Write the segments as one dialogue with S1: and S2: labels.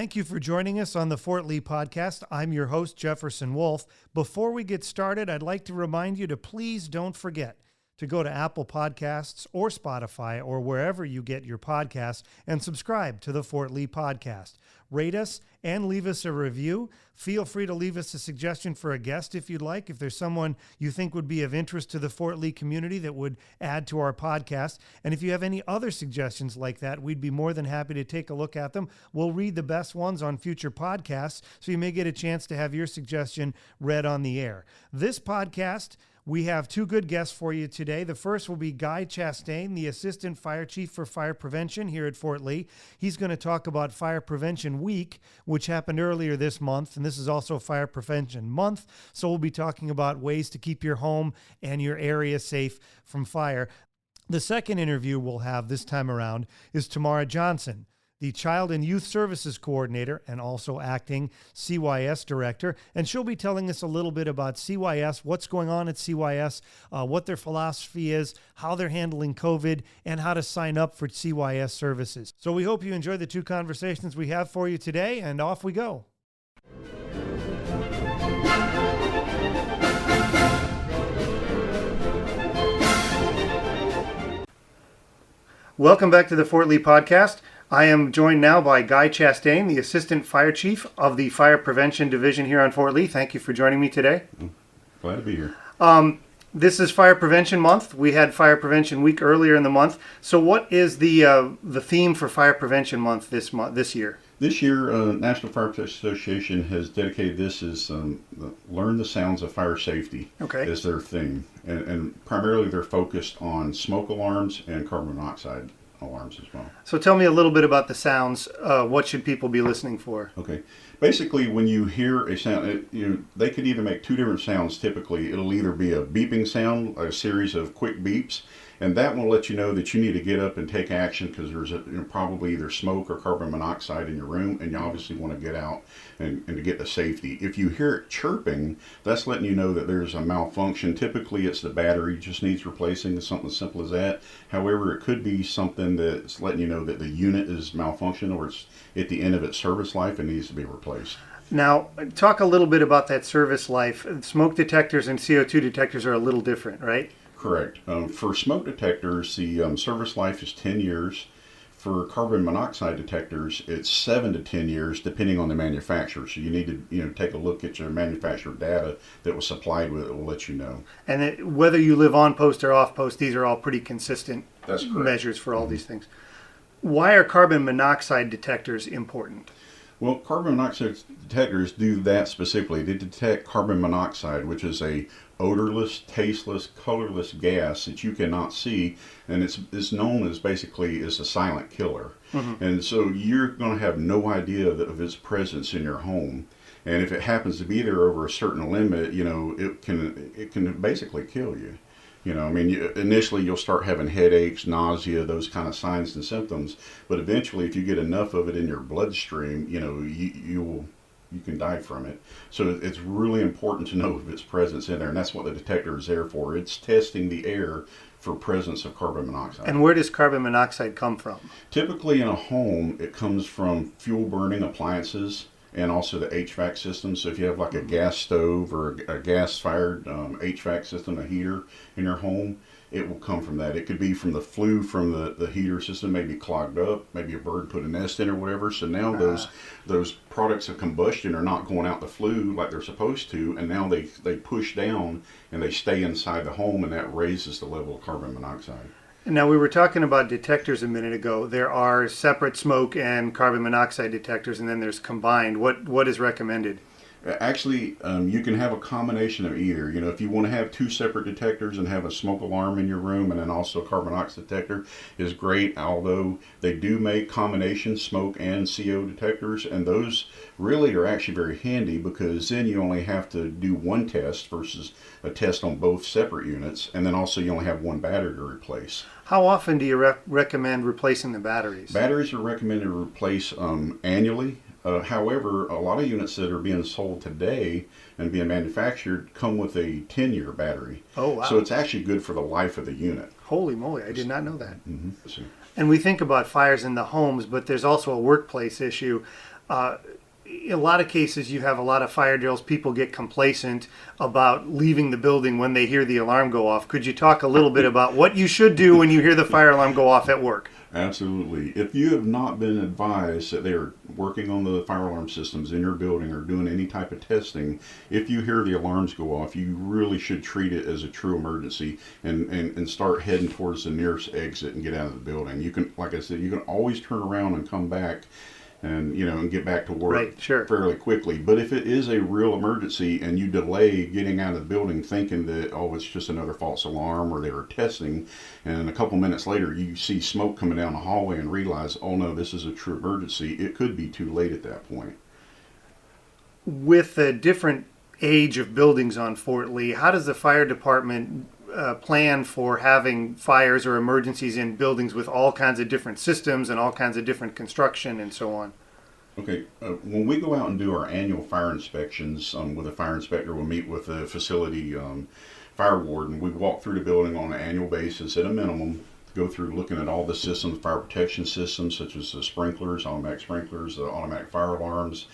S1: Thank you for joining us on the Fort Lee Podcast. I'm your host, Jefferson Wolf. Before we get started, I'd like to remind you to please don't forget to go to Apple Podcasts or Spotify or wherever you get your podcasts and subscribe to the Fort Lee Podcast. Rate us and leave us a review. Feel free to leave us a suggestion for a guest if you'd like. If there's someone you think would be of interest to the Fort Lee community that would add to our podcast. And if you have any other suggestions like that, we'd be more than happy to take a look at them. We'll read the best ones on future podcasts, so you may get a chance to have your suggestion read on the air. This podcast, we have two good guests for you today. The first will be Guy Chastain, the Assistant Fire Chief for Fire Prevention here at Fort Lee. He's going to talk about Fire Prevention Week, which happened earlier this month, and this is also Fire Prevention Month, so we'll be talking about ways to keep your home and your area safe from fire. The second interview we'll have this time around is Tamara Johnson, the Child and Youth Services Coordinator and also acting CYS Director. And she'll be telling us a little bit about CYS, what's going on at CYS, what their philosophy is, how they're handling COVID, and how to sign up for CYS services. So we hope you enjoy the two conversations we have for you today, and off we go. Welcome back to the Fort Lee Podcast. I am joined now by Guy Chastain, the Assistant Fire Chief of the Fire Prevention Division here on Fort Lee. Thank you for joining me today.
S2: Glad to be here.
S1: This is Fire Prevention Month. We had Fire Prevention Week earlier in the month. So what is the theme for Fire Prevention Month this year?
S2: This year, National Fire Protection Association has dedicated this as Learn the Sounds of Fire Safety as their theme. And primarily they're focused on smoke alarms and carbon monoxide alarms as well.
S1: So tell me a little bit about the sounds. What should people be listening for?
S2: Okay. Basically, when you hear a sound, they could either make two different sounds typically. It'll either be a beeping sound, a series of quick beeps, and that will let you know that you need to get up and take action because there's probably either smoke or carbon monoxide in your room, and you obviously want to get out and to get to safety. If you hear it chirping, that's letting you know that there's a malfunction. Typically, it's the battery just needs replacing, something as simple as that. However, it could be something that's letting you know that the unit is malfunctioning or it's at the end of its service life and needs to be replaced.
S1: Now, talk a little bit about that service life. Smoke detectors and CO2 detectors are a little different, right?
S2: Correct. For smoke detectors, the service life is 10 years. For carbon monoxide detectors, it's 7 to 10 years, depending on the manufacturer. So you need to, take a look at your manufacturer data that was supplied with it will let you know.
S1: And whether you live on post or off post, these are all pretty consistent measures for all these things. Why are carbon monoxide detectors important?
S2: Well, carbon monoxide detectors do that specifically. They detect carbon monoxide, which is a odorless, tasteless, colorless gas that you cannot see, and it's known as basically as a silent killer. Mm-hmm. And so you're going to have no idea of its presence in your home. And if it happens to be there over a certain limit, it can basically kill you. Initially you'll start having headaches, nausea, those kind of signs and symptoms. But eventually, if you get enough of it in your bloodstream, you can die from it. So it's really important to know of its presence in there, and that's what the detector is there for. It's testing the air for presence of carbon monoxide.
S1: And where does carbon monoxide come from? Typically
S2: in a home, it comes from fuel burning appliances and also the HVAC system. So if you have like a gas stove or a gas-fired HVAC system, a heater in your home, it will come from that. It could be from the flue from the heater system, maybe clogged up, maybe a bird put a nest in or whatever. So now those products of combustion are not going out the flue like they're supposed to, and now they push down and they stay inside the home, and that raises the level of carbon monoxide.
S1: Now, we were talking about detectors a minute ago. There are separate smoke and carbon monoxide detectors, and then there's combined. What is recommended?
S2: Actually, you can have a combination of either. If you want to have two separate detectors and have a smoke alarm in your room and then also a carbon monoxide detector is great, although they do make combination smoke and CO detectors, and those really are actually very handy because then you only have to do one test versus a test on both separate units, and then also you only have one battery to replace.
S1: How often do you recommend replacing the batteries?
S2: Batteries are recommended to replace annually. However, a lot of units that are being sold today and being manufactured come with a 10-year battery.
S1: Oh, wow.
S2: So it's actually good for the life of the unit.
S1: Holy moly, I did not know that.
S2: Mm-hmm.
S1: And we think about fires in the homes, but there's also a workplace issue. In a lot of cases, you have a lot of fire drills. People get complacent about leaving the building when they hear the alarm go off. Could you talk a little bit about what you should do when you hear the fire alarm go off at work?
S2: Absolutely. If you have not been advised that they are working on the fire alarm systems in your building or doing any type of testing, if you hear the alarms go off, you really should treat it as a true emergency and start heading towards the nearest exit and get out of the building. You can, like I said, you can always turn around and come back and get back to work
S1: Right, sure.
S2: fairly quickly. But if it is a real emergency and you delay getting out of the building thinking that, oh, it's just another false alarm or they were testing, and a couple minutes later you see smoke coming down the hallway and realize, oh no, this is a true emergency, it could be too late at that point.
S1: With the different age of buildings on Fort Lee, how does the fire department plan for having fires or emergencies in buildings with all kinds of different systems and all kinds of different construction and so on?
S2: Okay, when we go out and do our annual fire inspections with a fire inspector, we'll meet with the facility fire warden. We walk through the building on an annual basis at a minimum, go through looking at all the systems, fire protection systems such as the sprinklers, the automatic fire alarms,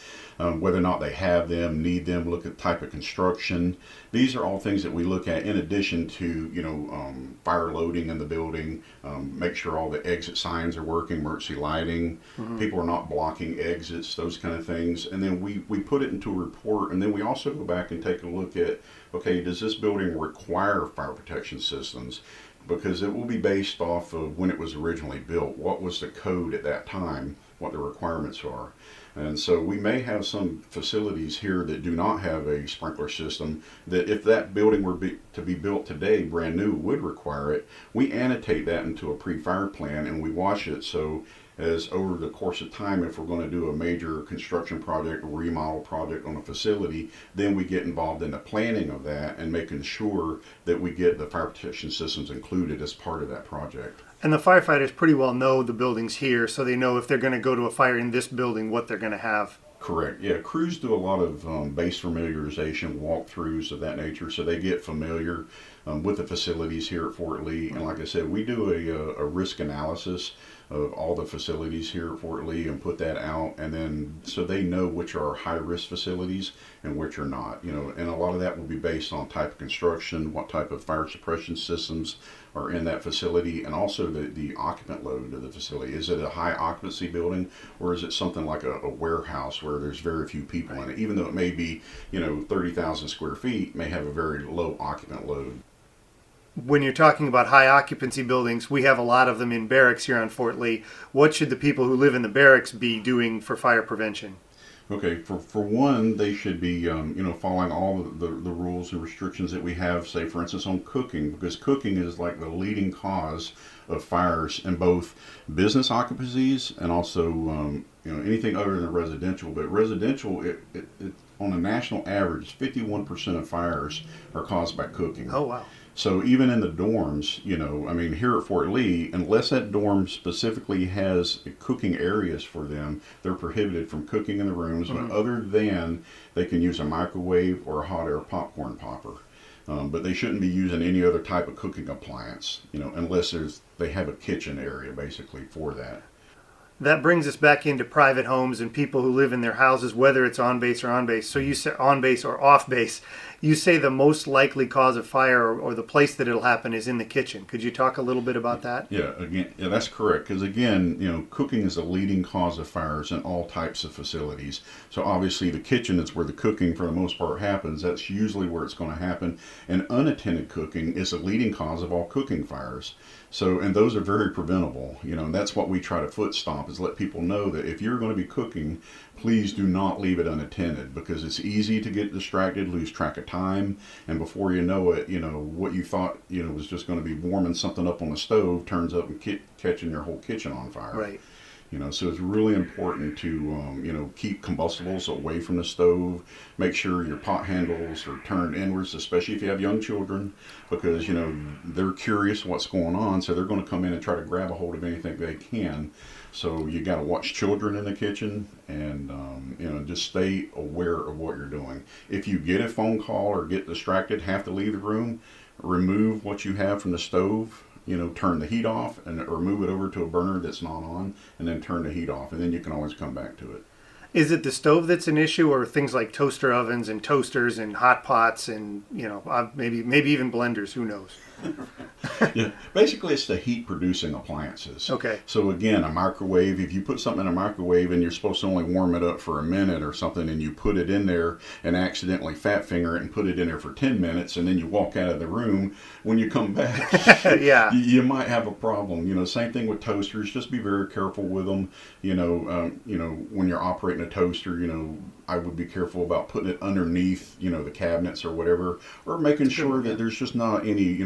S2: whether or not they have them, need them, look at type of construction. These are all things that we look at in addition to, fire loading in the building, make sure all the exit signs are working, emergency lighting, people are not blocking exits, those kind of things. And then we put it into a report, and then we also go back and take a look at, okay, does this building require fire protection systems? Because it will be based off of when it was originally built. What was the code at that time? What the requirements are. And so we may have some facilities here that do not have a sprinkler system that if that building were to be built today, brand new, would require it. We annotate that into a pre-fire plan and we watch it so as over the course of time, if we're going to do a major construction project or remodel project on a facility, then we get involved in the planning of that and making sure that we get the fire protection systems included as part of that project.
S1: And the firefighters pretty well know the buildings here, so they know if they're going to go to a fire in this building, what they're going to have.
S2: Correct. Yeah, crews do a lot of base familiarization, walkthroughs of that nature, so they get familiar with the facilities here at Fort Lee. And like I said, we do a risk analysis of all the facilities here at Fort Lee and put that out, and then so they know which are high risk facilities and which are not. And a lot of that will be based on type of construction, what type of fire suppression systems are in that facility, and also the occupant load of the facility. Is it a high occupancy building, or is it something like a warehouse where there's very few people in it? Even though it may be 30,000 square feet, may have a very low occupant load.
S1: When you're talking about high occupancy buildings, we have a lot of them in barracks here on Fort Lee. What should the people who live in the barracks be doing for fire prevention?
S2: Okay, for one, they should be following all the rules and restrictions that we have, say for instance on cooking, because cooking is like the leading cause of fires in both business occupancies and also anything other than residential. But residential, it on a national average, 51% of fires are caused by cooking.
S1: Oh wow.
S2: So even in the dorms, here at Fort Lee, unless that dorm specifically has cooking areas for them, they're prohibited from cooking in the rooms. But other than they can use a microwave or a hot air popcorn popper. But they shouldn't be using any other type of cooking appliance, unless they have a kitchen area basically for that.
S1: That brings us back into private homes and people who live in their houses, whether it's on base or on base. So you say on base or off base. You say the most likely cause of fire or the place that it'll happen is in the kitchen. Could you talk a little bit about that?
S2: Yeah, that's correct. Because again, cooking is a leading cause of fires in all types of facilities. So obviously the kitchen is where the cooking for the most part happens. That's usually where it's going to happen. And unattended cooking is a leading cause of all cooking fires. So, and those are very preventable, and that's what we try to foot stomp is let people know that if you're going to be cooking, please do not leave it unattended because it's easy to get distracted, lose track of time, and before you know it, what you thought, was just going to be warming something up on the stove turns up and catching your whole kitchen on fire.
S1: Right.
S2: So it's really important to, keep combustibles away from the stove. Make sure your pot handles are turned inwards, especially if you have young children, because, they're curious what's going on. So they're going to come in and try to grab a hold of anything they can. So you got to watch children in the kitchen and, just stay aware of what you're doing. If you get a phone call or get distracted, have to leave the room, remove what you have from the stove. Turn the heat off or move it over to a burner that's not on and then turn the heat off and then you can always come back to it.
S1: Is it the stove that's an issue, or things like toaster ovens and toasters and hot pots and maybe even blenders? Who knows?
S2: Yeah, basically it's the heat producing appliances.
S1: Okay.
S2: So again, a microwave, if you put something in a microwave and you're supposed to only warm it up for a minute or something, and you put it in there and accidentally fat finger it and put it in there for 10 minutes, and then you walk out of the room, when you come back,
S1: yeah,
S2: you might have a problem. Same thing with toasters. Just be very careful with them. When you're operating a toaster, I would be careful about putting it underneath, the cabinets or whatever, or making sure that there's just not any,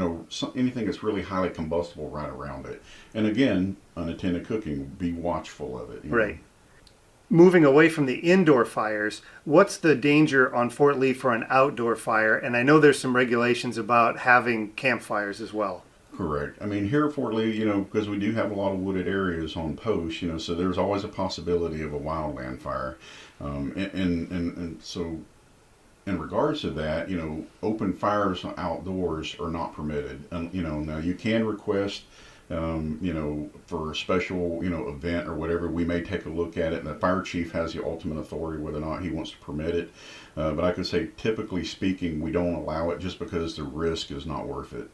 S2: anything that's really highly combustible right around it. And again, unattended cooking, be watchful of it.
S1: Right. Moving away from the indoor fires, what's the danger on Fort Lee for an outdoor fire? And I know there's some regulations about having campfires as well.
S2: Correct. I mean, here at Fort Lee, because we do have a lot of wooded areas on post, so there's always a possibility of a wildland fire. And so in regards to that, open fires outdoors are not permitted. And, now you can request, for a special, event or whatever, we may take a look at it, and the fire chief has the ultimate authority whether or not he wants to permit it. But I could say, typically speaking, we don't allow it just because the risk is not worth it.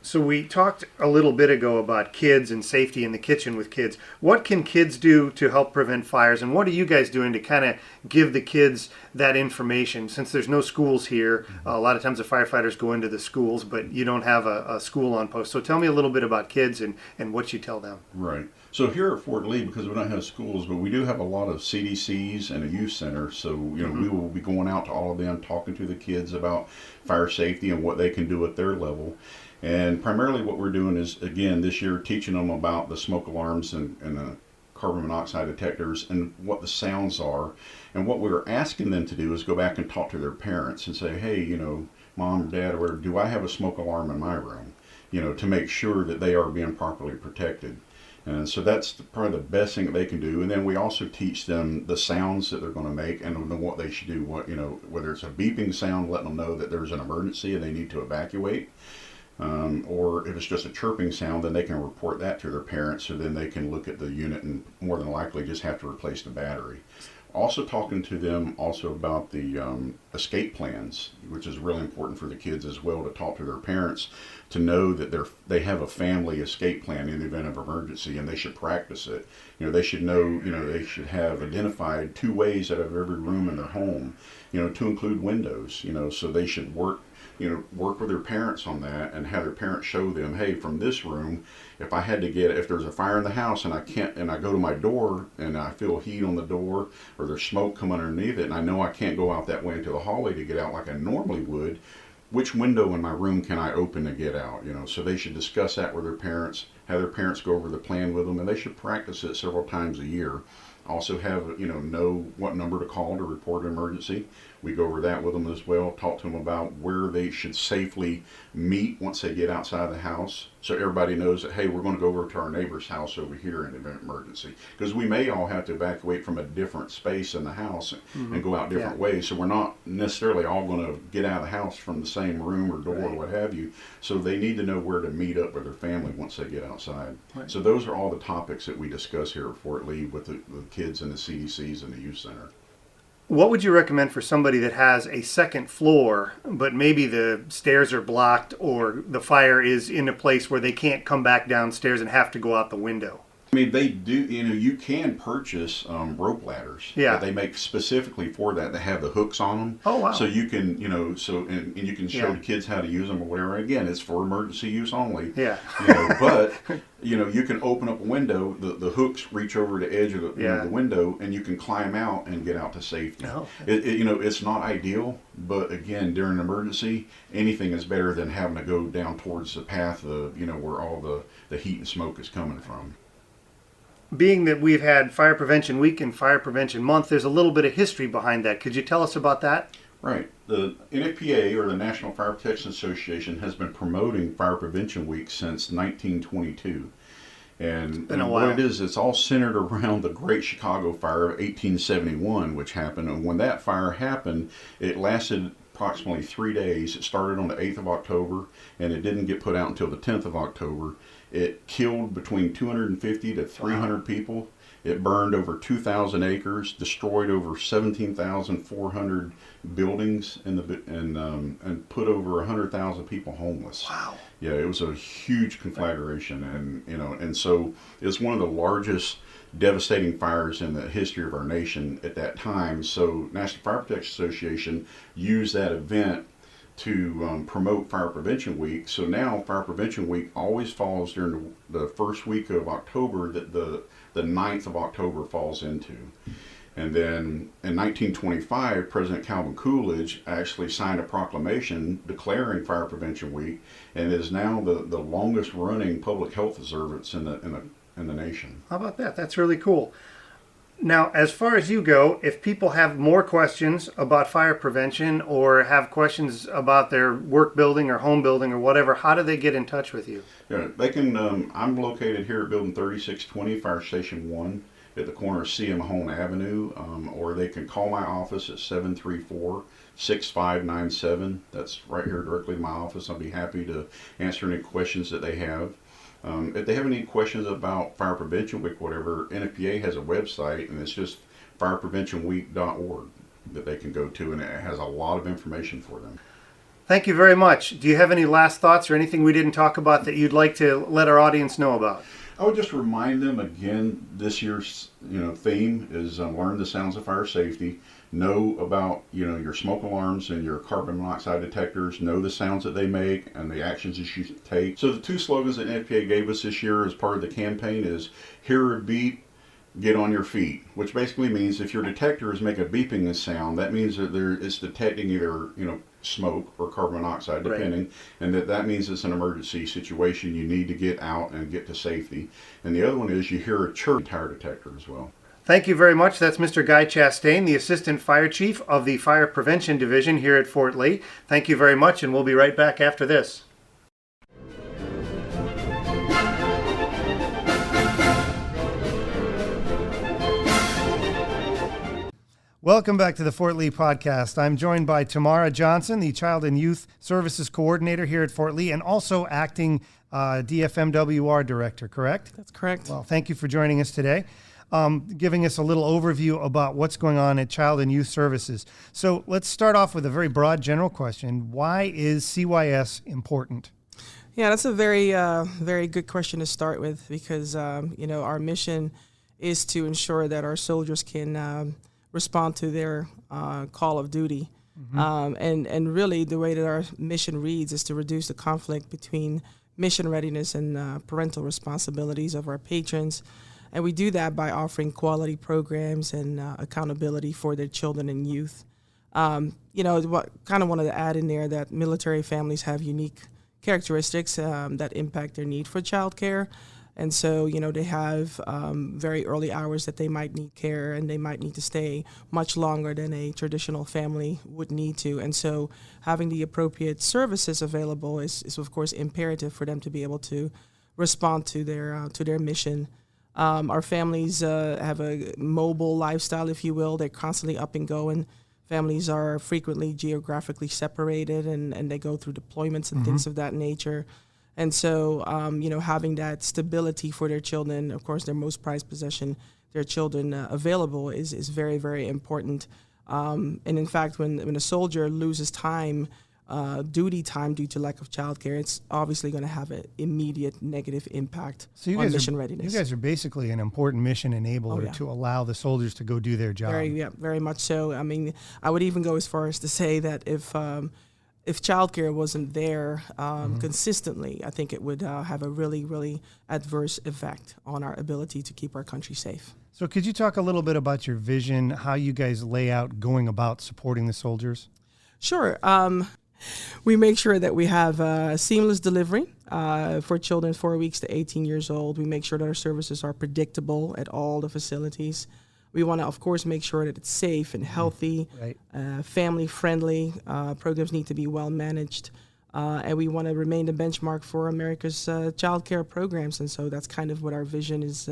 S1: So we talked a little bit ago about kids and safety in the kitchen with kids. What can kids do to help prevent fires, and what are you guys doing to kind of give the kids that information? Since there's no schools here, a lot of times the firefighters go into the schools, but you don't have a school on post. So tell me a little bit about kids and what you tell them.
S2: Right. So here at Fort Lee, because we don't have schools, but we do have a lot of CDCs and a youth center. So, we will be going out to all of them, talking to the kids about fire safety and what they can do at their level. And primarily what we're doing is, again, this year teaching them about the smoke alarms and the carbon monoxide detectors and what the sounds are. And what we're asking them to do is go back and talk to their parents and say, hey, mom or dad, or do I have a smoke alarm in my room? To make sure that they are being properly protected. And so that's probably the best thing that they can do. And then we also teach them the sounds that they're going to make and what they should do. Whether it's a beeping sound, letting them know that there's an emergency and they need to evacuate. Or if it's just a chirping sound, then they can report that to their parents, so then they can look at the unit and more than likely just have to replace the battery. Also talking to them also about the escape plans, which is really important for the kids as well, to talk to their parents to know that they have a family escape plan in the event of emergency, and they should practice it. They should know, they should have identified 2 ways out of every room in their home, to include windows, so they should work with their parents on that and have their parents show them, hey, from this room, if there's a fire in the house and I go to my door and I feel heat on the door or there's smoke coming underneath it and I know I can't go out that way into the hallway to get out like I normally would, which window in my room can I open to get out? So they should discuss that with their parents, have their parents go over the plan with them, and they should practice it several times a year. Also have, know what number to call to report an emergency. We go over that with them as well, talk to them about where they should safely meet once they get outside the house. So everybody knows that, hey, we're going to go over to our neighbor's house over here in an emergency. Because we may all have to evacuate from a different space in the house and go out different ways. So we're not necessarily all going to get out of the house from the same room or door or what have you. So they need to know where to meet up with their family once they get outside. Right. So those are all the topics that we discuss here at Fort Lee with the kids and the CDCs and the youth center.
S1: What would you recommend for somebody that has a second floor, but maybe the stairs are blocked or the fire is in a place where they can't come back downstairs and have to go out the window?
S2: I mean, they do, you can purchase rope ladders that they make specifically for that. They have the hooks on them.
S1: Oh, wow.
S2: So you can, and you can show the kids how to use them or whatever. Again, it's for emergency use only.
S1: Yeah.
S2: But, you can open up a window, the hooks reach over the edge of the window, and you can climb out and get out to safety.
S1: Oh.
S2: It's not ideal, but again, during an emergency, anything is better than having to go down towards the path of, where all the heat and smoke is coming from.
S1: Being that we've had Fire Prevention Week and Fire Prevention Month, there's a little bit of history behind that. Could you tell us about that?
S2: Right. The NFPA, or the National Fire Protection Association, has been promoting Fire Prevention Week since 1922. And what it is, it's all centered around the Great Chicago Fire of 1871, which happened. And when that fire happened, it lasted approximately 3 days. It started on the 8th of October, and it didn't get put out until the 10th of October. It killed between 250 to 300 people, It burned over 2,000 acres, destroyed over 17,400 buildings and put over 100,000 people homeless.
S1: Wow.
S2: Yeah, it was a huge conflagration, and so it's one of the largest devastating fires in the history of our nation at that time. So National Fire Protection Association used that event to promote Fire Prevention Week. So now Fire Prevention Week always falls during the first week of October that the 9th of October falls into. And then in 1925, President Calvin Coolidge actually signed a proclamation declaring Fire Prevention Week, and it is now the longest running public health observance in the nation.
S1: How about that? That's really cool. Now, as far as you go, if people have more questions about fire prevention or have questions about their work building or home building or whatever, how do they get in touch with you?
S2: Yeah, they can. I'm located here at Building 3620, Fire Station 1, at the corner of C. Mahone Avenue, or they can call my office at 734-6597. That's right here directly in my office. I'll be happy to answer any questions that they have. If they have any questions about Fire Prevention Week, whatever, NFPA has a website, and it's just firepreventionweek.org that they can go to, and it has a lot of information for them.
S1: Thank you very much. Do you have any last thoughts or anything we didn't talk about that you'd like to let our audience know about?
S2: I would just remind them again, this year's theme is learn the sounds of fire safety. Know about your smoke alarms and your carbon monoxide detectors. Know the sounds that they make and the actions that you should take. So the two slogans that NFPA gave us this year as part of the campaign is hear a beep, get on your feet, which basically means if your detector is making a beeping sound, that means that it's detecting either smoke or carbon monoxide, depending,
S1: right.
S2: And that means it's an emergency situation. You need to get out and get to safety. And the other one is you hear a chirp tire detector as well.
S1: Thank you very much. That's Mr. Guy Chastain, the Assistant Fire Chief of the Fire Prevention Division here at Fort Lee. Thank you very much, and we'll be right back after this. Welcome back to the Fort Lee podcast. I'm joined by Tamara Johnson, the Child and Youth Services Coordinator here at Fort Lee, and also acting DFMWR Director, correct?
S3: That's correct.
S1: Well, thank you for joining us today, giving us a little overview about what's going on at Child and Youth Services. So let's start off with a very broad general question. Why is CYS important?
S3: Yeah, that's a very, very good question to start with because, our mission is to ensure that our soldiers can respond to their call of duty. Mm-hmm. And really the way that our mission reads is to reduce the conflict between mission readiness and parental responsibilities of our patrons. And we do that by offering quality programs and accountability for their children and youth. What kind of wanted to add in there that military families have unique characteristics that impact their need for childcare. And so, they have very early hours that they might need care and they might need to stay much longer than a traditional family would need to. And so having the appropriate services available is of course, imperative for them to be able to respond to their mission. Our families have a mobile lifestyle, if you will. They're constantly up and going. Families are frequently geographically separated and they go through deployments and things of that nature. And so, having that stability for their children, of course, their most prized possession, their children available is very, very important. And in fact, when a soldier loses time, duty time due to lack of childcare, it's obviously going to have an immediate negative impact on mission readiness.
S1: You guys are basically an important mission enabler to allow the soldiers to go do their job.
S3: Very much so. I mean, I would even go as far as to say that if childcare wasn't there consistently, I think it would have a really, really adverse effect on our ability to keep our country safe.
S1: So could you talk a little bit about your vision, how you guys lay out going about supporting the soldiers?
S3: Sure. We make sure that we have seamless delivery for children 4 weeks to 18 years old. We make sure that our services are predictable at all the facilities. We want to, of course, make sure that it's safe and healthy, family-friendly. Programs need to be well managed. And we want to remain the benchmark for America's child care programs. And so that's kind of what our vision is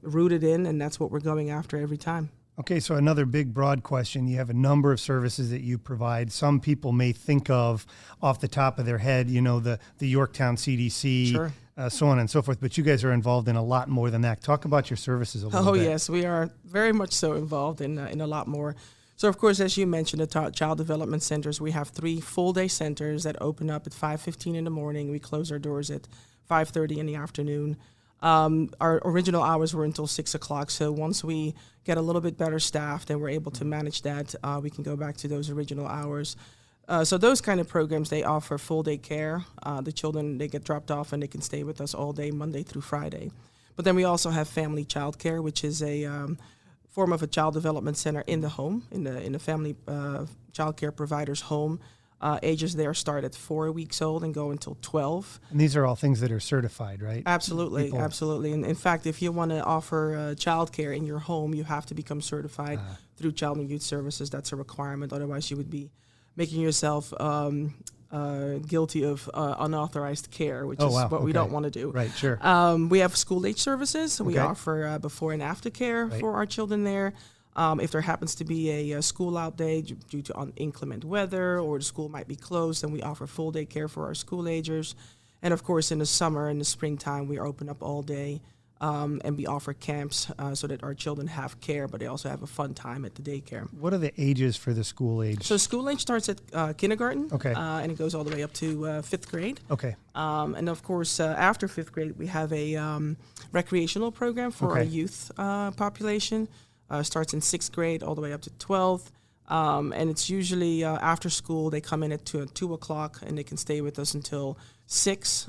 S3: rooted in, and that's what we're going after every time.
S1: Okay, so another big, broad question. You have a number of services that you provide. Some people may think of, off the top of their head, the Yorktown CDC,
S3: Sure.
S1: so on and so forth. But you guys are involved in a lot more than that. Talk about your services a little bit.
S3: Oh, yes, we are very much so involved in a lot more. So, of course, as you mentioned, the child development centers, we have 3 full-day centers that open up at 5:15 in the morning. We close our doors at 5:30 in the afternoon. Our original hours were until 6 o'clock. So once we get a little bit better staffed and we're able to manage that, we can go back to those original hours. So those kind of programs, they offer full day care. The children, they get dropped off and they can stay with us all day, Monday through Friday. But then we also have family child care, which is a form of a child development center in the home, in the family child care provider's home. Ages there start at 4 weeks old and go until 12.
S1: And these are all things that are certified, right?
S3: Absolutely, absolutely. And in fact, if you want to offer child care in your home, you have to become certified through Child and Youth Services. That's a requirement. Otherwise, you would be making yourself guilty of unauthorized care, which is what we don't want to do.
S1: Right, sure.
S3: We have school-age services. So we offer before and after care for our children there. If there happens to be a school-out day due to inclement weather or the school might be closed, then we offer full-day care for our school-agers. And, of course, in the summer and the springtime, we open up all day and we offer camps so that our children have care, but they also have a fun time at the daycare.
S1: What are the ages for the school age?
S3: So school age starts at kindergarten, and it goes all the way up to 5th grade.
S1: Okay.
S3: And, of course, after 5th grade, we have a recreational program for our youth population. Starts in 6th grade all the way up to 12th. And it's usually after school, they come in at 2 o'clock and they can stay with us until 6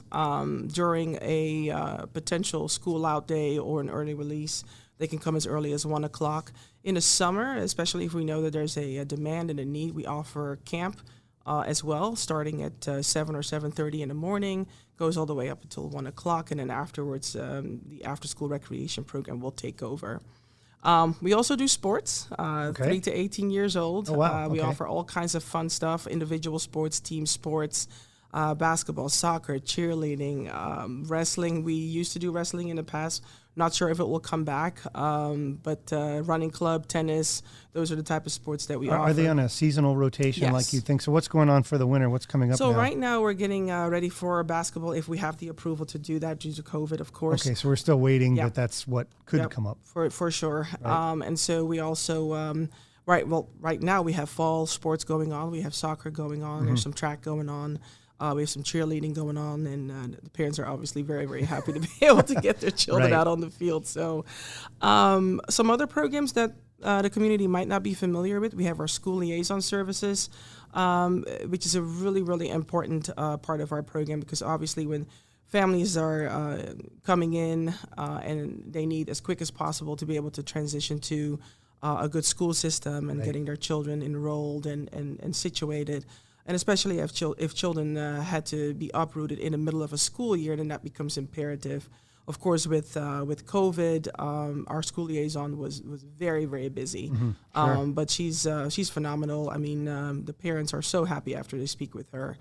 S3: during a potential school out day or an early release. They can come as early as 1 o'clock. In the summer, especially if we know that there's a demand and a need, we offer camp as well, starting at 7 or 7:30 in the morning, goes all the way up until 1 o'clock. And then afterwards, the after-school recreation program will take over. We also do sports, 3 to 18 years old.
S1: Oh, wow.
S3: We offer all kinds of fun stuff, individual sports, team sports, basketball, soccer, cheerleading, wrestling. We used to do wrestling in the past. Not sure if it will come back, but running club, tennis, those are the type of sports that we offer.
S1: Are they on a seasonal rotation like you think? So what's going on for the winter? What's coming up now?
S3: So right now we're getting ready for basketball if we have the approval to do that due to COVID, of course.
S1: Okay, so we're still waiting, but that's what could come up.
S3: For sure.
S1: Right.
S3: And so we also, right now we have fall sports going on. We have soccer going on. There's some track going on. We have some cheerleading going on, and the parents are obviously very, very happy to be able to get their children out on the field. So some other programs that the community might not be familiar with, we have our school liaison services, which is a really, really important part of our program because obviously when families are coming in and they need as quick as possible to be able to transition to a good school system and getting their children enrolled and situated. And especially if children had to be uprooted in the middle of a school year, then that becomes imperative. Of course, with COVID, our school liaison was very, very busy.
S1: Sure.
S3: But she's phenomenal. I mean, the parents are so happy after they speak with her.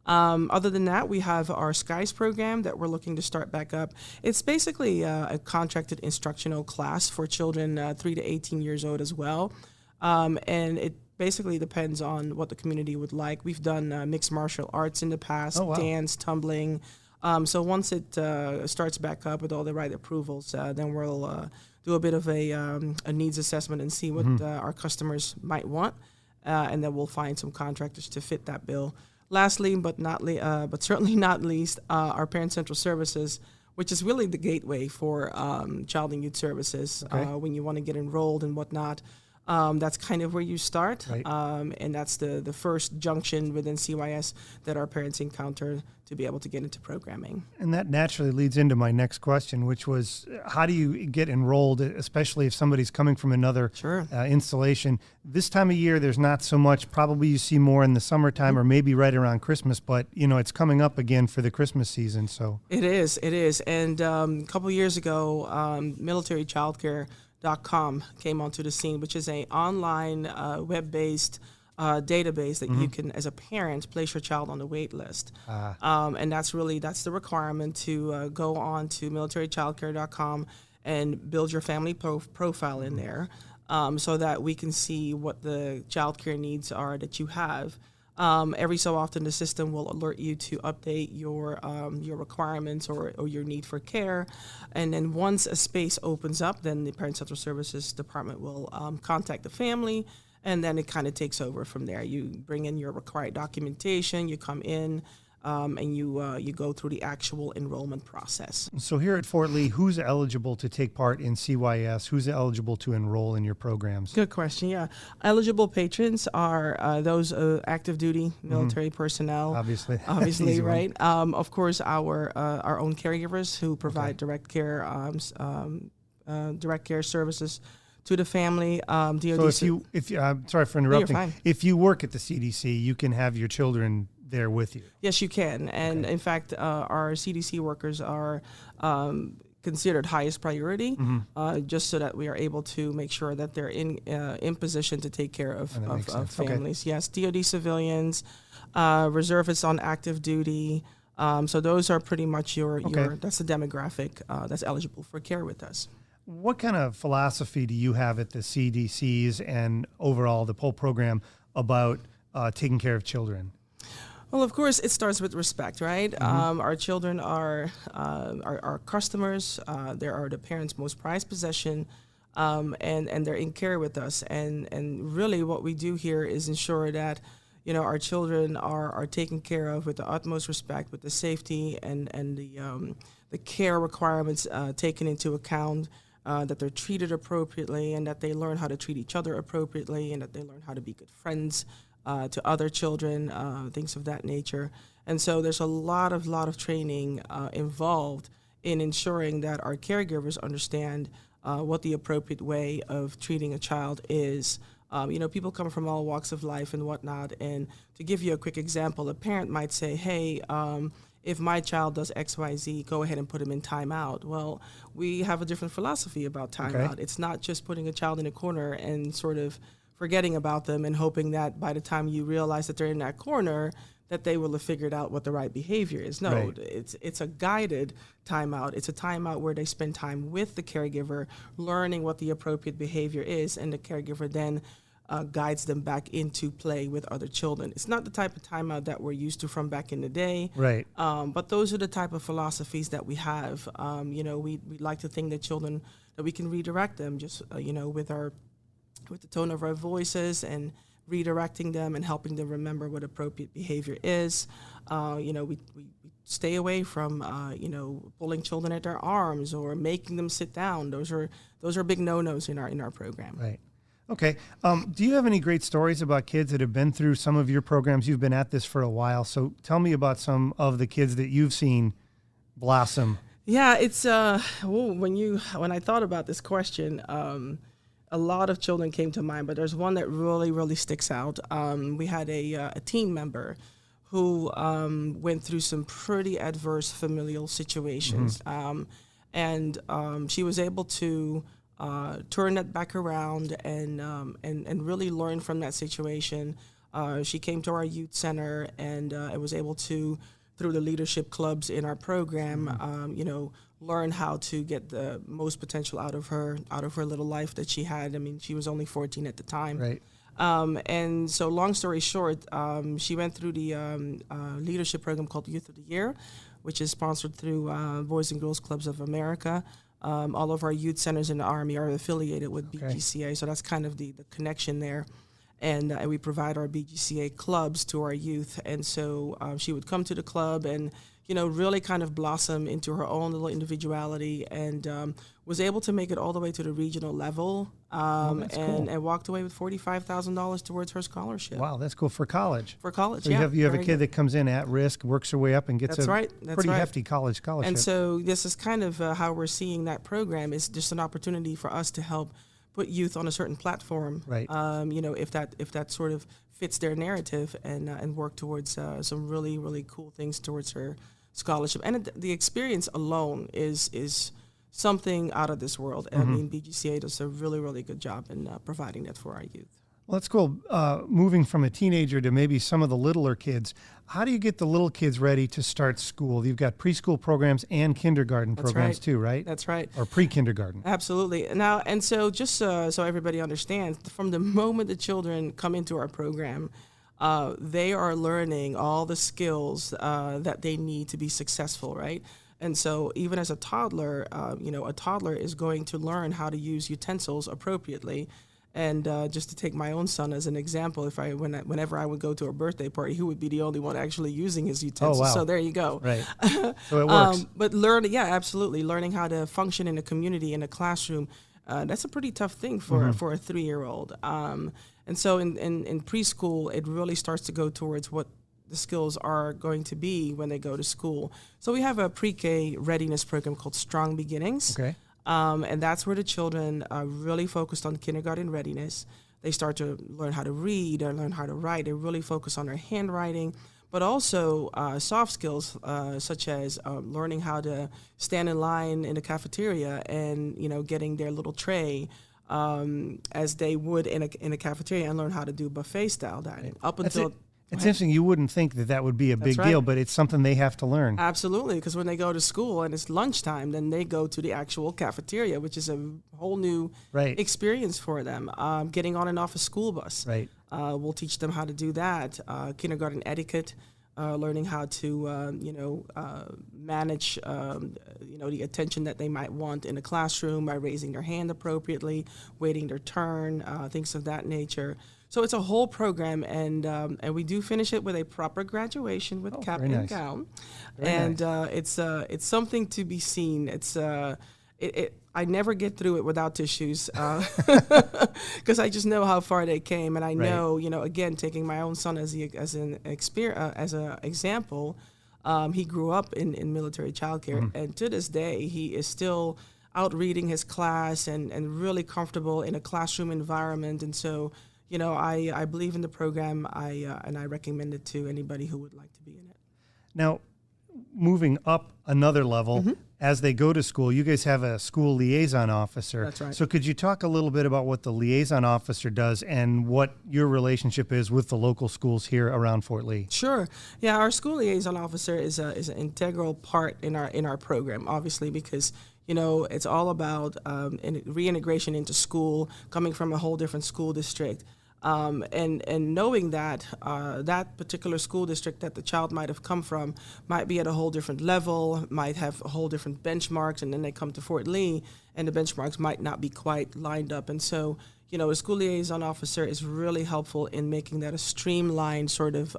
S3: Other than that, we have our SKIES program that we're looking to start back up. It's basically a contracted instructional class for children 3 to 18 years old as well. And it basically depends on what the community would like. We've done mixed martial arts in the past, dance, tumbling. So once it starts back up with all the right approvals, then we'll do a bit of a needs assessment and see what our customers might want, and then we'll find some contractors to fit that bill. Lastly, but certainly not least, our Parent Central Services, which is really the gateway for Child and Youth Services when you want to get enrolled and whatnot. That's kind of where you start, and that's the first junction within CYS that our parents encounter to be able to get into programming.
S1: And that naturally leads into my next question, which was, how do you get enrolled, especially if somebody's coming from another installation? This time of year, there's not so much. Probably you see more in the summertime or maybe right around Christmas, but, it's coming up again for the Christmas season. So
S3: It is. And a couple years ago, militarychildcare.com came onto the scene, which is an online web-based database that you can, as a parent, place your child on the wait list. And that's the requirement to go on to militarychildcare.com and build your family profile in there so that we can see what the child care needs are that you have. Every so often, the system will alert you to update your requirements or your need for care. And then once a space opens up, then the Parent Central Services Department will contact the family, and then it kind of takes over from there. You bring in your required documentation, you come in, and you go through the actual enrollment process.
S1: So here at Fort Lee, who's eligible to take part in CYS? Who's eligible to enroll in your programs?
S3: Good question. Yeah, eligible patrons are those active duty military personnel.
S1: Obviously,
S3: obviously, right? Of course, our own caregivers who provide direct care services to the family. DoD.
S1: So if you, I'm sorry for interrupting.
S3: No, you're fine.
S1: If you work at the CDC, you can have your children there with you.
S3: Yes, you can. And in fact, our CDC workers are considered highest priority, just so that we are able to make sure that they're in position to take care of families. Okay. Yes, DoD civilians, reservists on active duty. So those are pretty much your that's the demographic that's eligible for care with us.
S1: What kind of philosophy do you have at the CDCs and overall the whole program about taking care of children?
S3: Well, of course, it starts with respect, right? Our children are our customers. They are the parents' most prized possession, and they're in care with us. And really, what we do here is ensure that our children are taken care of with the utmost respect, with the safety and the care requirements taken into account. That they're treated appropriately, and that they learn how to treat each other appropriately, and that they learn how to be good friends to other children, things of that nature. And so there's a lot of training involved in ensuring that our caregivers understand what the appropriate way of treating a child is. People come from all walks of life and whatnot. And to give you a quick example, a parent might say, hey, if my child does X, Y, Z, go ahead and put him in timeout. Well, we have a different philosophy about timeout. Okay. It's not just putting a child in a corner and sort of forgetting about them and hoping that by the time you realize that they're in that corner, that they will have figured out what the right behavior is. No, right. It's a guided timeout. It's a timeout where they spend time with the caregiver, learning what the appropriate behavior is, and the caregiver then guides them back into play with other children. It's not the type of timeout that we're used to from back in the day. Right. But those are the type of philosophies that we have. We like to think that children, that we can redirect them just, with the tone of our voices and redirecting them and helping them remember what appropriate behavior is. We stay away from, pulling children at their arms or making them sit down. Those are big no-nos in our program. Right.
S1: Okay. Do you have any great stories about kids that have been through some of your programs? You've been at this for a while, so tell me about some of the kids that you've seen blossom.
S3: Yeah, it's when I thought about this question, a lot of children came to mind, but there's one that really, really sticks out. We had a team member who went through some pretty adverse familial situations, and she was able to turn that back around and really learn from that situation. She came to our youth center and was able to, through the leadership clubs in our program, learn how to get the most potential out of her little life that she had. I mean, she was only 14 at the time. Right. And so long story short, she went through the leadership program called Youth of the Year, which is sponsored through Boys and Girls Clubs of America. All of our youth centers in the Army are affiliated with BGCA, so that's kind of the connection there. And we provide our BGCA clubs to our youth. And so she would come to the club and, really kind of blossom into her own little individuality, and was able to make it all the way to the regional level, and walked away with $45,000 towards her scholarship.
S1: Wow, that's cool for college.
S3: For college,
S1: so you have a kid that comes in at risk, works her way up, and gets pretty hefty college scholarship.
S3: And so this is kind of how we're seeing that program is just an opportunity for us to help put youth on a certain platform, right? If that sort of fits their narrative, and work towards some really, really cool things towards her scholarship. And the experience alone is something out of this world. I mean, BGCA does a really, really good job in providing that for our youth.
S1: Well, that's cool. Moving from a teenager to maybe some of the littler kids, how do you get the little kids ready to start school? You've got preschool programs and kindergarten programs too, right?
S3: That's right.
S1: Or pre-kindergarten.
S3: Absolutely. Now, and so just so everybody understands, from the moment the children come into our program, they are learning all the skills that they need to be successful, right? And so even as a toddler, a toddler is going to learn how to use utensils appropriately. And just to take my own son as an example, whenever I would go to a birthday party, he would be the only one actually using his utensils.
S1: Oh, wow.
S3: So there you go.
S1: Right. So it works.
S3: But absolutely. Learning how to function in a community, in a classroom, that's a pretty tough thing for a 3-year-old. And so in preschool, it really starts to go towards what the skills are going to be when they go to school. So we have a pre-K readiness program called Strong Beginnings.
S1: Okay.
S3: And that's where the children are really focused on kindergarten readiness. They start to learn how to read or learn how to write. They really focus on their handwriting, but also soft skills such as learning how to stand in line in the cafeteria and, getting their little tray as they would in a cafeteria, and learn how to do buffet style dining
S1: It's interesting. You wouldn't think that would be a big deal, but it's something they have to learn.
S3: Absolutely, because when they go to school and it's lunchtime, then they go to the actual cafeteria, which is a whole new experience for them. Getting on and off a school bus.
S1: Right.
S3: We'll teach them how to do that. Kindergarten etiquette, learning how to, manage, the attention that they might want in a classroom by raising their hand appropriately, waiting their turn, things of that nature. So it's a whole program, and we do finish it with a proper graduation with cap and gown, and it's something to be seen. It's I never get through it without tissues because I just know how far they came, and I know again, taking my own son as an example, he grew up in military childcare, and to this day he is still out reading his class and really comfortable in a classroom environment, and so. I believe in the program, and I recommend it to anybody who would like to be in it.
S1: Now, moving up another level, as they go to school, you guys have a school liaison officer.
S3: That's right.
S1: So could you talk a little bit about what the liaison officer does and what your relationship is with the local schools here around Fort Lee?
S3: Sure. Yeah, our school liaison officer is an integral part in our program, obviously, because it's all about reintegration into school, coming from a whole different school district. And knowing that that particular school district that the child might have come from might be at a whole different level, might have a whole different benchmarks, and then they come to Fort Lee and the benchmarks might not be quite lined up. And so, a school liaison officer is really helpful in making that a streamlined sort of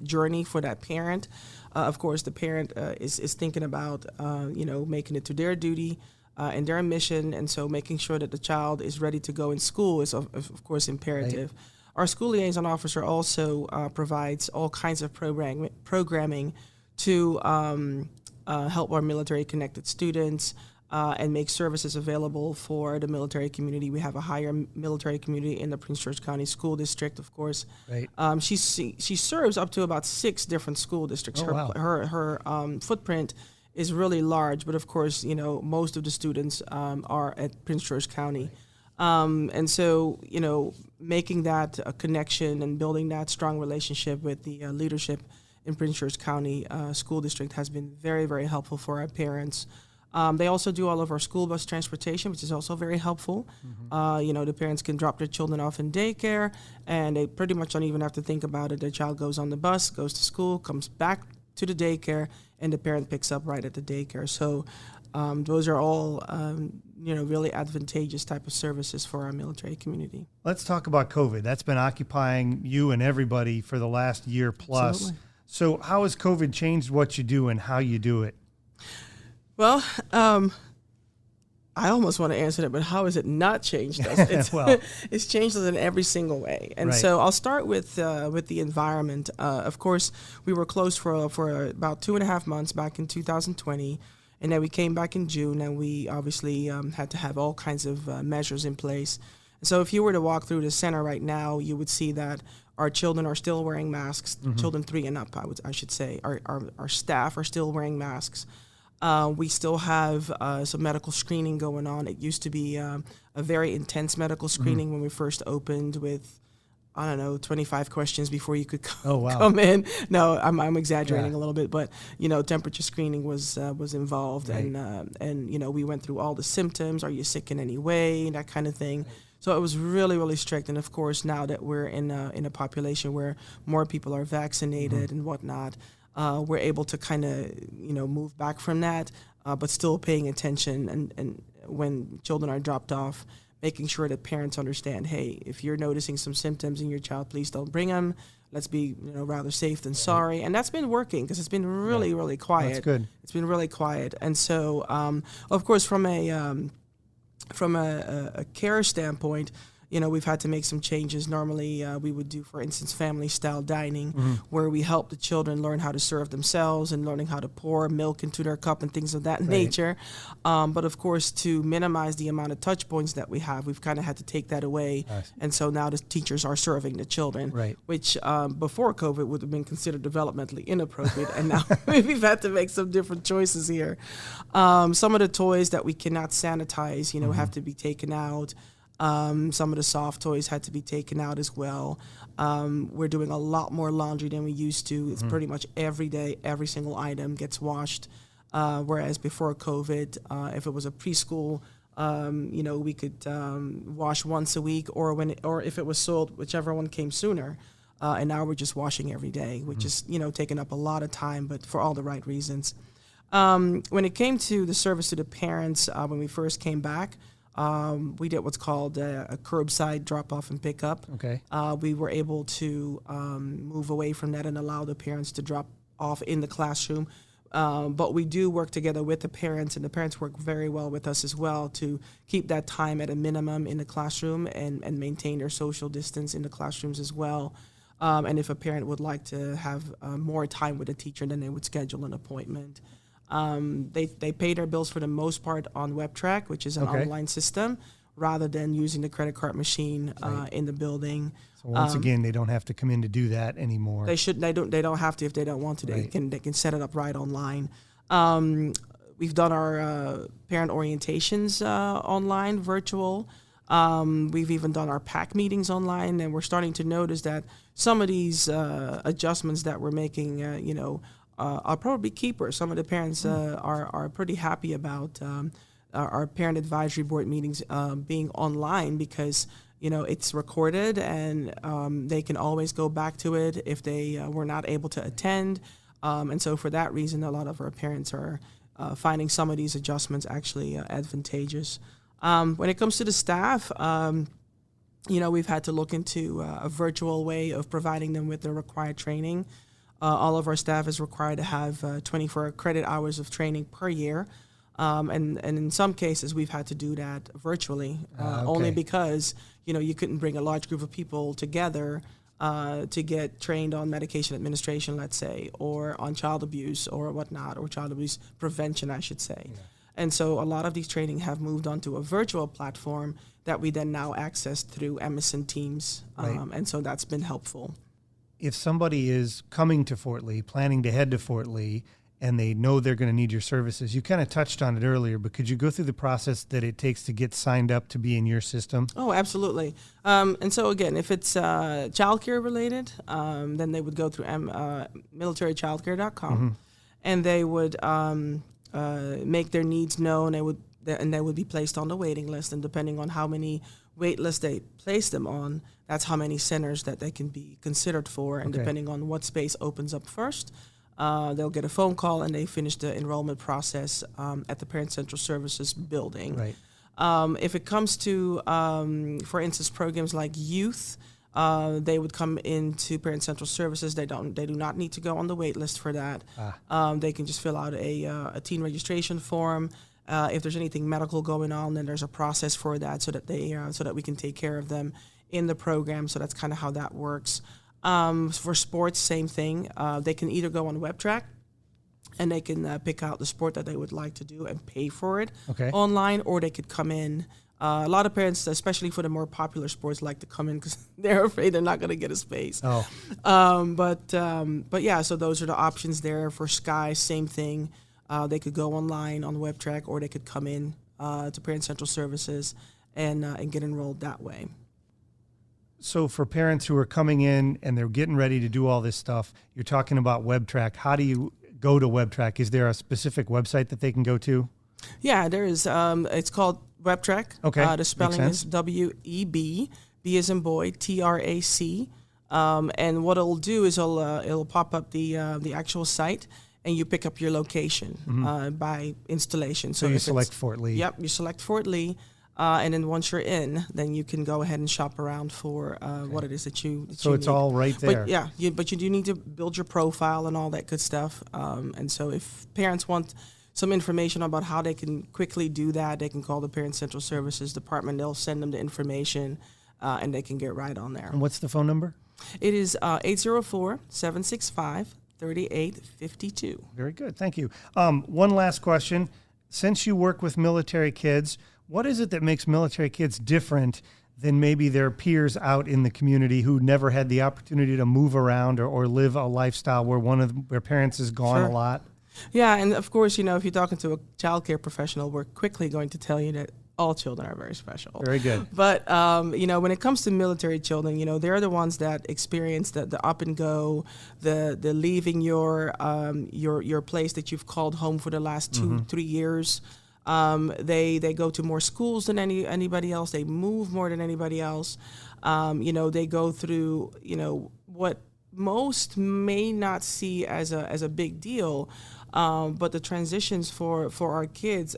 S3: journey for that parent. Of course, the parent is thinking about, making it to their duty and their mission, and so making sure that the child is ready to go in school is, of course, imperative. Right. Our school liaison officer also provides all kinds of programming to help our military-connected students and make services available for the military community. We have a higher military community in the Prince George County School District, of course. Right. She serves up to about 6 different school districts.
S1: Oh, wow.
S3: Her footprint is really large, but of course, most of the students are at Prince George County. And so, making that a connection and building that strong relationship with the leadership in Prince George County School District has been very, very helpful for our parents. They also do all of our school bus transportation, which is also very helpful. The parents can drop their children off in daycare, and they pretty much don't even have to think about it. Their child goes on the bus, goes to school, comes back to the daycare, and the parent picks up right at the daycare. So those are all, really advantageous type of services for our military community.
S1: Let's talk about COVID. That's been occupying you and everybody for the last year plus.
S3: Absolutely.
S1: So how has COVID changed what you do and how you do it?
S3: Well, I almost want to answer that, but how has it not changed us? It's changed us in every single way. And so I'll start with the environment. Of course, we were closed for about 2.5 months back in 2020, and then we came back in June, and we obviously had to have all kinds of measures in place. And so if you were to walk through the center right now, you would see that our children are still wearing masks, children 3 and up, I should say. Our staff are still wearing masks. We still have some medical screening going on. It used to be a very intense medical screening when we first opened with, 25 questions before you could come in. No, I'm exaggerating a little bit, but, temperature screening was involved. Right. And we went through all the symptoms. Are you sick in any way? That kind of thing. So it was really, really strict. And of course, now that we're in a population where more people are vaccinated and whatnot, we're able to kind of, move back from that, but still paying attention. And when children are dropped off, making sure that parents understand, hey, if you're noticing some symptoms in your child, please don't bring them. Let's be, rather safe than sorry. And that's been working because it's been really, really quiet.
S1: That's good.
S3: It's been really quiet. And so, of course, from a care standpoint, we've had to make some changes. Normally, we would do, for instance, family-style dining, where we help the children learn how to serve themselves and learning how to pour milk into their cup and things of that nature. But of course, to minimize the amount of touch points that we have, we've kind of had to take that away.
S1: Nice.
S3: And so now the teachers are serving the children, which before COVID would have been considered developmentally inappropriate. And now we've had to make some different choices here. Some of the toys that we cannot sanitize, have to be taken out. Some of the soft toys had to be taken out as well. We're doing a lot more laundry than we used to. It's pretty much every day, every single item gets washed. Whereas before COVID, if it was a preschool, we could wash once a week, or if it was sold, whichever one came sooner. And now we're just washing every day, which is taking up a lot of time, but for all the right reasons. When it came to the service to the parents, when we first came back, we did what's called a curbside drop-off and pick-up.
S1: Okay.
S3: We were able to move away from that and allow the parents to drop off in the classroom. But we do work together with the parents, and the parents work very well with us as well to keep that time at a minimum in the classroom and maintain their social distance in the classrooms as well. And if a parent would like to have more time with a teacher, then they would schedule an appointment. They pay their bills for the most part on WebTrack, which is an online system, rather than using the credit card machine in the building.
S1: So once again, they don't have to come in to do that anymore.
S3: They don't have to if they don't want to. They can set it up right online. We've done our parent orientations online, virtual. We've even done our PAC meetings online, and we're starting to notice that some of these adjustments that we're making, are probably keepers. Some of the parents are pretty happy about our parent advisory board meetings being online because, it's recorded and they can always go back to it if they were not able to attend. And so for that reason, a lot of our parents are finding some of these adjustments actually advantageous. When it comes to the staff, we've had to look into a virtual way of providing them with the required training. All of our staff is required to have 24 credit hours of training per year. And in some cases, we've had to do that virtually, only because, you couldn't bring a large group of people together to get trained on medication administration, let's say, or on child abuse or whatnot, or child abuse prevention, I should say. Yeah. And so a lot of these training have moved onto a virtual platform that we then now access through Emerson Teams. And so that's been helpful.
S1: If somebody is coming to Fort Lee, planning to head to Fort Lee, and they know they're going to need your services, you kind of touched on it earlier, but could you go through the process that it takes to get signed up to be in your system?
S3: Oh, absolutely. And so again, if it's childcare related, then they would go through militarychildcare.com, and they would make their needs known. And they would be placed on the waiting list, and depending on how many wait lists they place them on, that's how many centers that they can be considered for. And depending on what space opens up first, they'll get a phone call and they finish the enrollment process at the Parent Central Services building.
S1: Right.
S3: If it comes to, for instance, programs like youth, they would come into Parent Central Services. They do not need to go on the wait list for that. They can just fill out a teen registration form. If there's anything medical going on, then there's a process for that so that we can take care of them in the program. So that's kind of how that works. For sports, same thing. They can either go on WebTrack and they can pick out the sport that they would like to do and pay for it online, or they could come in. A lot of parents, especially for the more popular sports, like to come in because they're afraid they're not going to get a space. But yeah, so those are the options there. For Sky, same thing. They could go online on WebTrack, or they could come in to Parent Central Services and get enrolled that way.
S1: So for parents who are coming in and they're getting ready to do all this stuff, you're talking about WebTrack. How do you go to WebTrack? Is there a specific website that they can go to?
S3: Yeah, there is. It's called WebTrack.
S1: Okay,
S3: The
S1: makes
S3: spelling
S1: sense.
S3: is W-E-B, B as in boy, T-R-A-C. And what it'll do is it'll pop up the actual site, and you pick up your location by installation.
S1: So you
S3: if
S1: select
S3: it's-
S1: Fort Lee.
S3: Yep, you select Fort Lee, and then once you're in, then you can go ahead and shop around for what it is that you.
S1: So it's
S3: need.
S1: all right there.
S3: But yeah, but you do need to build your profile and all that good stuff. And so if parents want some information about how they can quickly do that, they can call the Parent Central Services Department. They'll send them the information, and they can get right on there.
S1: And what's the phone number?
S3: It is 804-765-3852.
S1: Very good. Thank you. One last question. Since you work with military kids, what is it that makes military kids different than maybe their peers out in the community who never had the opportunity to move around or live a lifestyle where one of their parents is gone
S3: Sure.
S1: a lot?
S3: Yeah, and of course, if you're talking to a child care professional, we're quickly going to tell you that all children are very special.
S1: Very good.
S3: But, when it comes to military children, they're the ones that experience the up and go, the leaving your place that you've called home for the last 2-3 years. They go to more schools than anybody else. They move more than anybody else. They go through, what most may not see as a big deal. But the transitions for our kids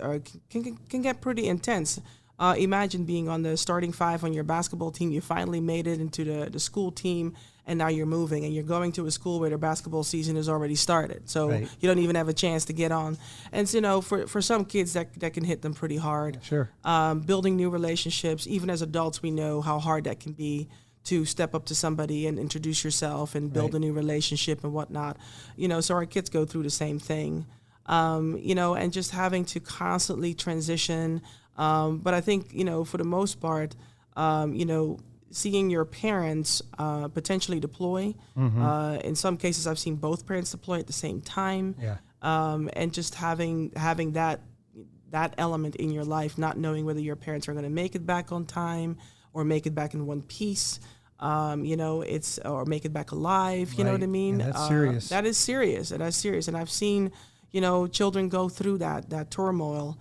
S3: can get pretty intense. Imagine being on the starting five on your basketball team. You finally made it into the school team, and now you're moving, and you're going to a school where the basketball season has already started. So
S1: Right.
S3: you don't even have a chance to get on. And so, for some kids, that can hit them pretty hard.
S1: Sure.
S3: Building new relationships, even as adults, we know how hard that can be to step up to somebody and introduce yourself and build
S1: Right.
S3: a new relationship and whatnot. So our kids go through the same thing, and just having to constantly transition. But I think, for the most part, seeing your parents potentially deploy. In some cases, I've seen both parents deploy at the same time.
S1: Yeah.
S3: And just having that element in your life, not knowing whether your parents are going to make it back on time or make it back in one piece, or make it back alive. You know
S1: Right.
S3: what I mean?
S1: Yeah, that's serious.
S3: That is serious. And that's serious. And I've seen, children go through that turmoil,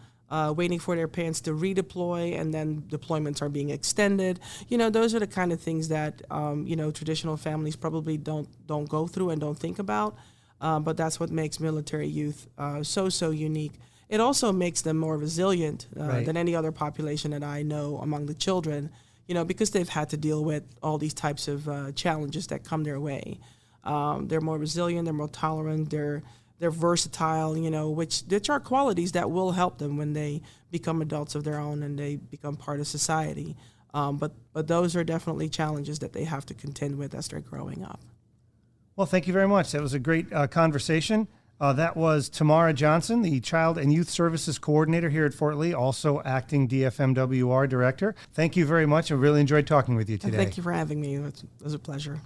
S3: waiting for their parents to redeploy, and then deployments are being extended. Those are the kind of things that, traditional families probably don't go through and don't think about. But that's what makes military youth so unique. It also makes them more resilient
S1: Right.
S3: than any other population that I know among the children, because they've had to deal with all these types of challenges that come their way. They're more resilient, they're more tolerant, they're versatile, which are qualities that will help them when they become adults of their own and they become part of society. But those are definitely challenges that they have to contend with as they're growing up.
S1: Well, thank you very much. That was a great conversation. That was Tamara Johnson, the Child and Youth Services Coordinator here at Fort Lee, also acting DFMWR Director. Thank you very much. I really enjoyed talking with you
S3: And
S1: today.
S3: thank you for having me. It was a pleasure.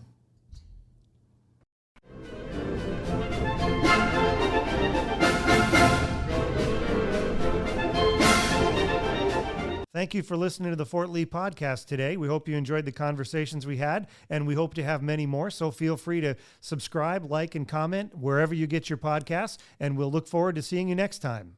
S1: Thank you for listening to the Fort Lee podcast today. We hope you enjoyed the conversations we had, and we hope to have many more. So feel free to subscribe, like, and comment wherever you get your podcasts, and we'll look forward to seeing you next time.